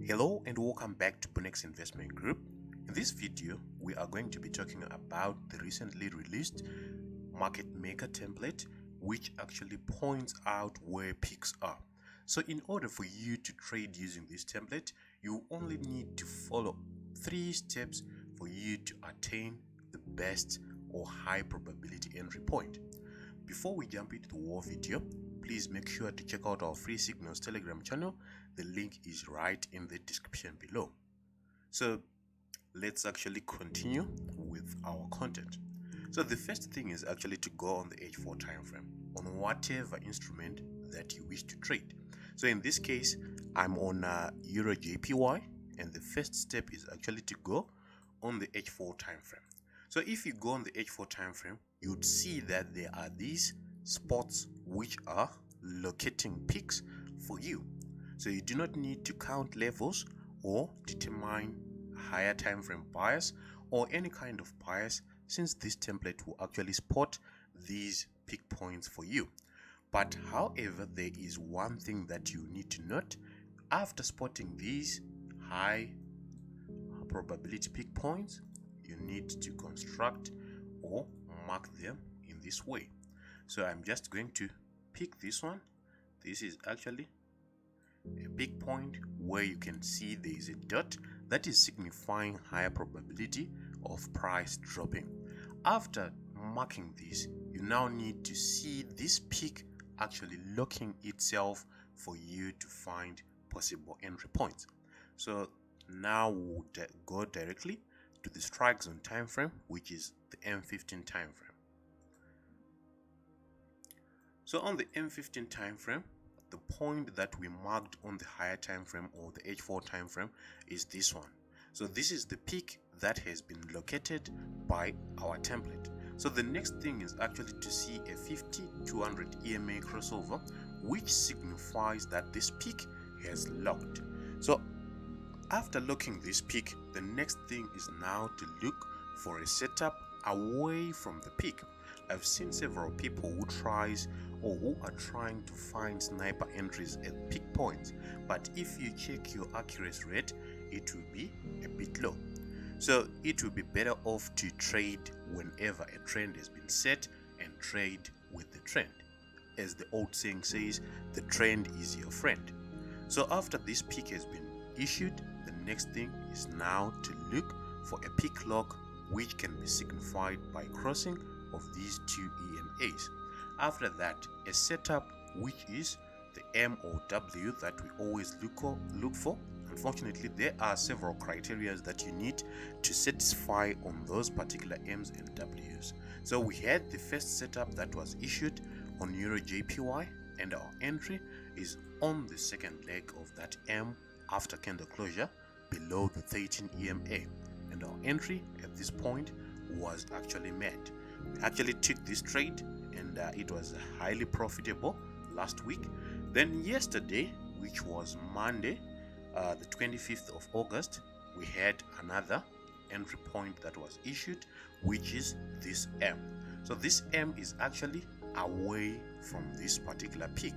Hello and welcome back to Bunnex Investment Group. In this video, we are going to be talking about the recently released market maker template, which actually points out where peaks are. So in order for you to trade using this template, you only need to follow 3 steps for you to attain the best or high probability entry point. Before we jump into the whole video, please make sure to check out our free signals Telegram channel. The link is right in the description below. So let's actually continue with our content. So the first thing is actually to go on the H4 time frame on whatever instrument that you wish to trade. So in this case, I'm on Euro JPY, and the first step is actually to go on the H4 time frame. So if you go on the H4 time frame, you'd see that there are these spots which are locating peaks for you. So you do not need to count levels or determine higher time frame bias or any kind of bias, since this template will actually spot these peak points for you. But however, there is one thing that you need to note. After spotting these high probability peak points, you need to construct or mark them in this way. So I'm just going to pick this one. This is actually a big point where you can see there is a dot that is signifying higher probability of price dropping. After marking this, you now need to see this peak actually locking itself for you to find possible entry points. So now we'll go directly to the strike zone time frame, which is the M15 time frame. So on the M15 time frame, the point that we marked on the higher time frame or the H4 time frame is this one. So this is the peak that has been located by our template. So the next thing is actually to see a 50-200 EMA crossover, which signifies that this peak has locked. So after locking this peak, the next thing is now to look for a setup away from the peak. I've seen several people who are trying to find sniper entries at peak points, but if you check your accuracy rate, it will be a bit low. So it will be better off to trade whenever a trend has been set and trade with the trend. As the old saying says, the trend is your friend. So after this peak has been issued, the next thing is now to look for a peak lock, which can be signified by crossing of these 2 EMAs. After that, a setup which is the M or W that we always look for. Unfortunately, there are several criteria that you need to satisfy on those particular M's and W's. So we had the first setup that was issued on Euro JPY, and our entry is on the second leg of that M after candle closure below the 13 EMA, and our entry at this point was actually met. We actually took this trade, and it was highly profitable last week. Then yesterday, which was Monday, the 25th of August, we had another entry point that was issued, which is this M. So this M is actually away from this particular peak.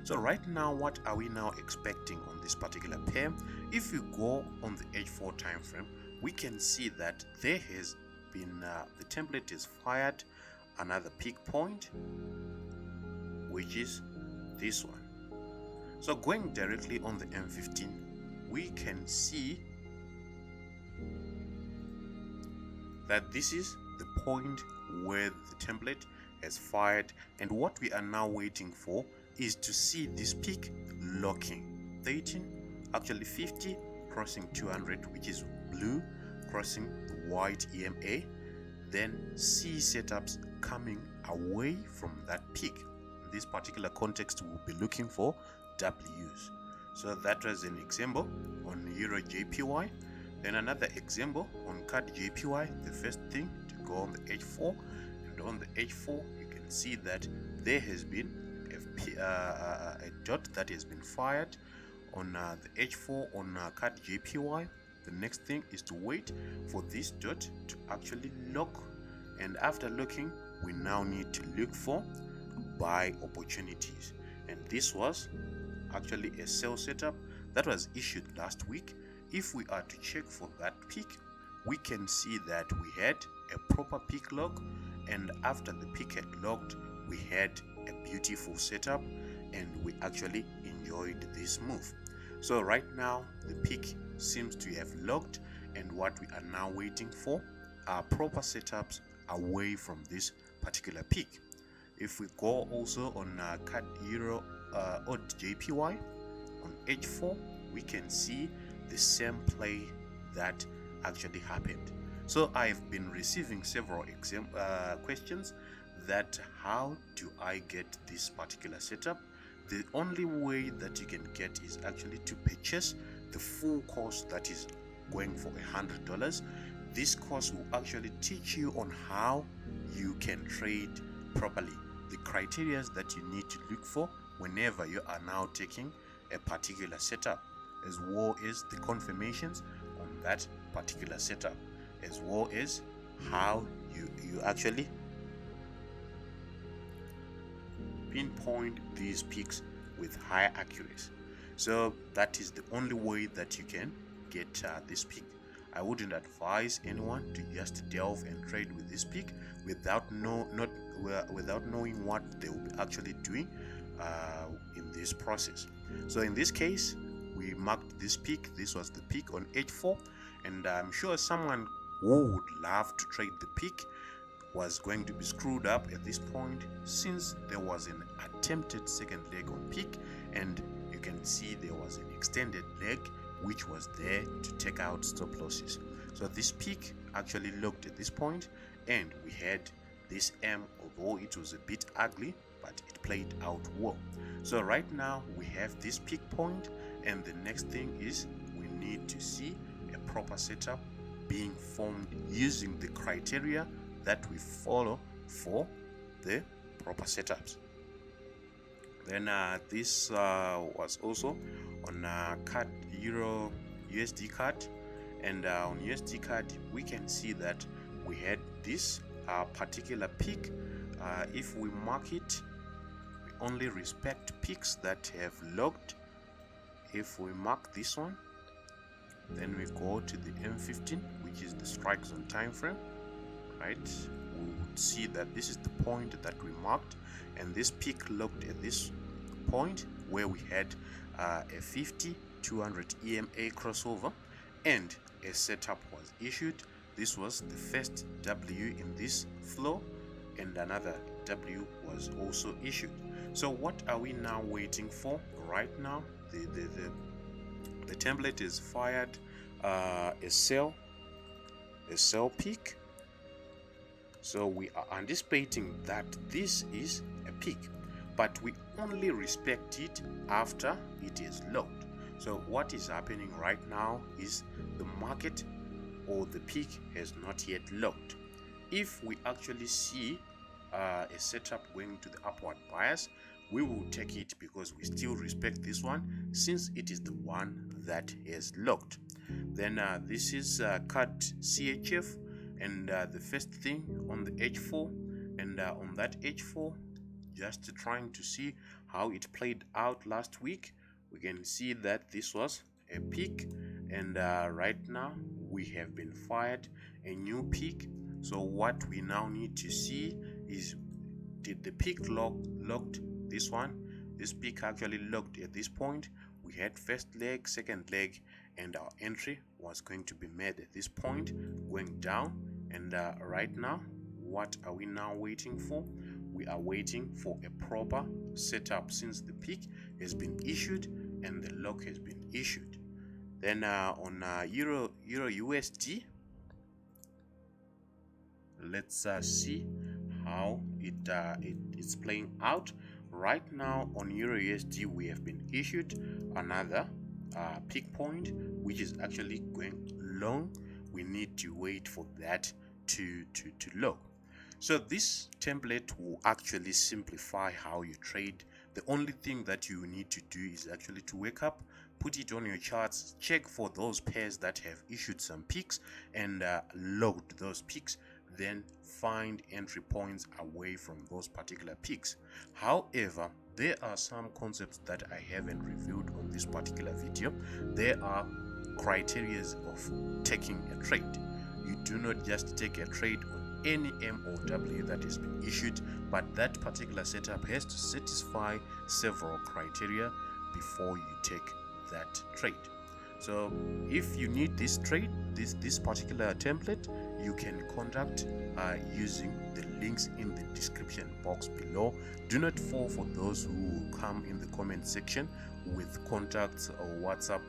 So right now, what are we now expecting on this particular pair? If you go on the H4 time frame, we can see that there has been the template is fired another peak point, which is this one. So going directly on the M15, we can see that this is the point where the template has fired, and what we are now waiting for is to see this peak locking 13, actually 50 crossing 200, which is blue, crossing the white EMA, then see setups coming away from that peak. In this particular context, we'll be looking for W's. So that was an example on Euro JPY. Then another example on CAD JPY. The first thing to go on the H4, and on the H4 you can see that there has been a dot that has been fired on the H4 on CAD JPY. The next thing is to wait for this dot to actually lock And after looking, we now need to look for buy opportunities, and this was actually a sell setup that was issued last week. If we are to check for that peak, we can see that we had a proper peak log, and after the peak had logged, we had a beautiful setup, and we actually enjoyed this move. So right now the peak seems to have logged, and what we are now waiting for are proper setups away from this particular peak. If we go also on CAD Euro odd JPY on H4, we can see the same play that actually happened. So I've been receiving several questions that how do I get this particular setup. The only way that you can get is actually to purchase the full course that is going for $100. This course will actually teach you on how you can trade properly, the criteria that you need to look for whenever you are now taking a particular setup, as well as the confirmations on that particular setup, as well as how you actually pinpoint these peaks with higher accuracy. So that is the only way that you can get this peak. I wouldn't advise anyone to just delve and trade with this peak without knowing what they will be actually doing in this process. So in this case, we marked this peak. This was the peak on H4, and I'm sure someone who would love to trade the peak was going to be screwed up at this point, since there was an attempted second leg on peak, and you can see there was an extended leg which was there to take out stop losses. So this peak actually looked at this point, and we had this M, although it was a bit ugly, but it played out well. So right now we have this peak point, and the next thing is we need to see a proper setup being formed using the criteria that we follow for the proper setups. Then this was also on CAD Euro USD card, and on USD card we can see that we had this particular peak. If we mark it, we only respect peaks that have logged. If we mark this one, then we go to the M15, which is the strike zone time frame, right? We would see that this is the point that we marked, and this peak looked at this point where we had a 50-200 EMA crossover, and a setup was issued. This was the first W in this flow, and another W was also issued. So what are we now waiting for? Right now the template is fired a sell peak. So we are anticipating that this is a peak, but we only respect it after it is logged. So what is happening right now is the market or the peak has not yet logged. If we actually see a setup going to the upward bias, we will take it because we still respect this one, since it is the one that has logged. Then this is CAD CHF, and the first thing on the H4, and on that H4, just trying to see how it played out last week, we can see that this was a peak, and right now we have been fired a new peak. So what we now need to see is, did the peak logged this one? This peak actually logged at this point. We had first leg, second leg, and our entry was going to be made at this point, going down. And right now, what are we now waiting for? We are waiting for a proper setup, since the peak has been issued and the log has been issued. Then on Euro USD, let's see how it's playing out. Right now on Euro USD, we have been issued another peak point, which is actually going long. We need to wait for that to log. So this template will actually simplify how you trade. The only thing that you need to do is actually to wake up, put it on your charts, check for those pairs that have issued some peaks and logged those peaks. then find entry points away from those particular peaks. However, there are some concepts that I haven't reviewed on this particular video. There are criteria of taking a trade. You do not just take a trade on any MOW that has been issued, but that particular setup has to satisfy several criteria before you take that trade. So if you need this trade, this particular template, you can contact using the links in the description box below. Do not fall for those who will come in the comment section with contacts or WhatsApp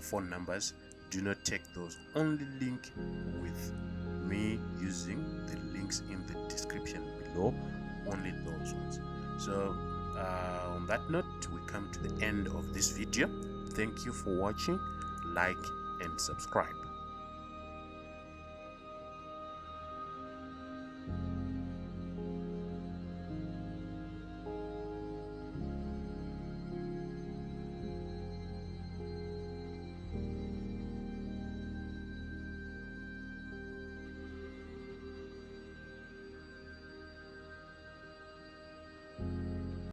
phone numbers. Do not take those. Only link with me using the links in the description below, only those ones. So on that note, we come to the end of this video. Thank you for watching. Like and subscribe.